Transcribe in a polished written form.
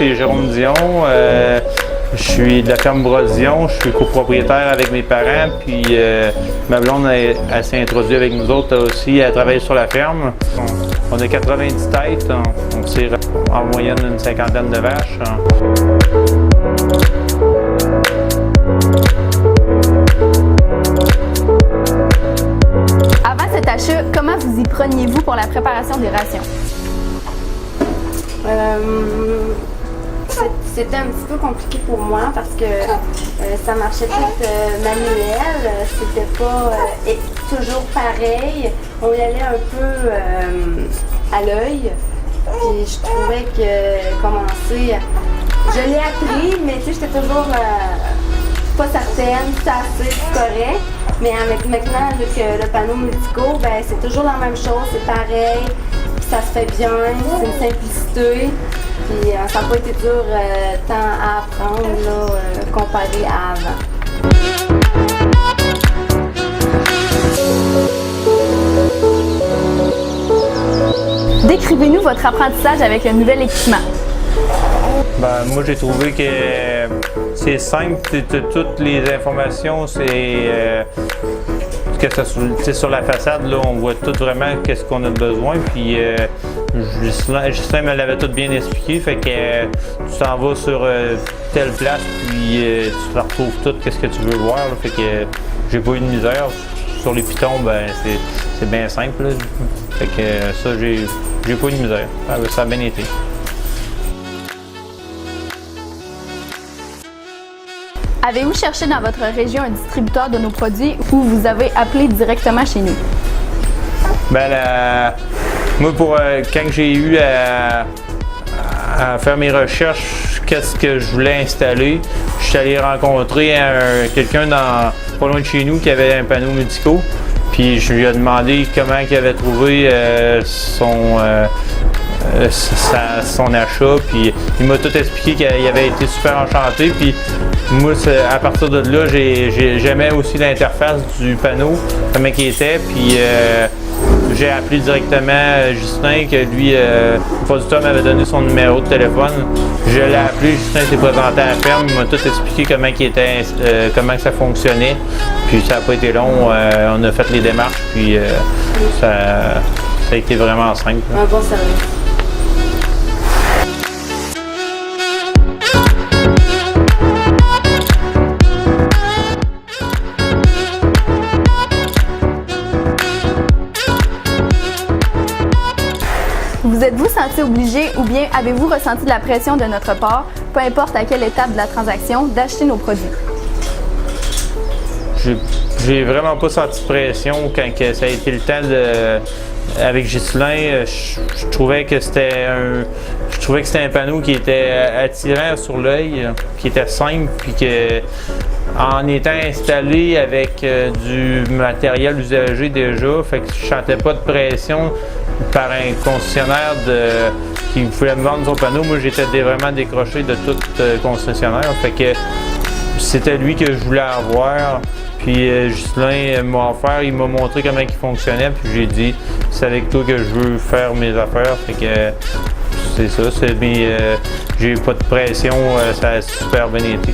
c'est Jérôme Dion. Je suis de la ferme Bras-Dion. Je suis copropriétaire avec mes parents. Puis ma blonde, elle s'est introduite avec nous autres aussi. Elle travaille sur la ferme. On a 90 têtes. On tire en moyenne une cinquantaine de vaches. Avant cet achat, comment vous y preniez-vous pour la préparation des rations? C'était un petit peu compliqué pour moi parce que ça marchait tout manuel, c'était pas toujours pareil. On y allait un peu à l'œil. Puis je trouvais que commencer, je l'ai appris, mais tu sais, j'étais toujours pas certaine, c'est assez correct. Mais avec maintenant avec le panneau Multico, ben c'est toujours la même chose, c'est pareil, puis ça se fait bien, c'est une simplicité. Puis ça n'a pas été dur tant à apprendre là, comparé à avant. Décrivez-nous votre apprentissage avec le nouvel équipement. Ben, moi, j'ai trouvé que c'est simple, toutes les informations, c'est sur la façade, là, on voit tout vraiment qu'est-ce qu'on a besoin. Puis Justin me l'avait tout bien expliqué, fait que tu t'en vas sur telle place, puis tu retrouves tout qu'est-ce que tu veux voir. Là, fait que j'ai pas eu de misère. Sur les pitons, ben c'est bien simple. Là. Fait que ça, j'ai pas eu de misère. Ça a bien été. Avez-vous cherché dans votre région un distributeur de nos produits ou vous avez appelé directement chez nous? Ben, moi, quand j'ai eu à faire mes recherches, qu'est-ce que je voulais installer, je suis allé rencontrer quelqu'un pas loin de chez nous qui avait un panneau Multico. Puis je lui ai demandé comment il avait trouvé son achat, puis il m'a tout expliqué qu'il avait été super enchanté. Puis moi, à partir de là, j'aimais aussi l'interface du panneau, comment il était. Puis j'ai appelé directement Justin, que lui, le producteur m'avait donné son numéro de téléphone. Je l'ai appelé, Justin s'est présenté à la ferme, il m'a tout expliqué comment ça fonctionnait. Puis ça n'a pas été long, on a fait les démarches, puis ça a été vraiment simple. Un bon service. Vous êtes-vous senti obligé ou bien avez-vous ressenti de la pression de notre part, peu importe à quelle étape de la transaction, d'acheter nos produits? J'ai vraiment pas senti de pression quand ça a été le temps avec Ghislain. Je trouvais que c'était un panneau qui était attirant sur l'œil, qui était simple, puis que en étant installé avec du matériel usagé déjà, fait que je sentais pas de pression par un concessionnaire qui voulait me vendre son panneau. Moi, j'étais vraiment décroché de tout concessionnaire, fait que c'était lui que je voulais avoir. Puis Ghislain m'a offert, il m'a montré comment il fonctionnait, puis j'ai dit c'est avec toi que je veux faire mes affaires. Fait que c'est ça, j'ai pas de pression, ça a super bien été.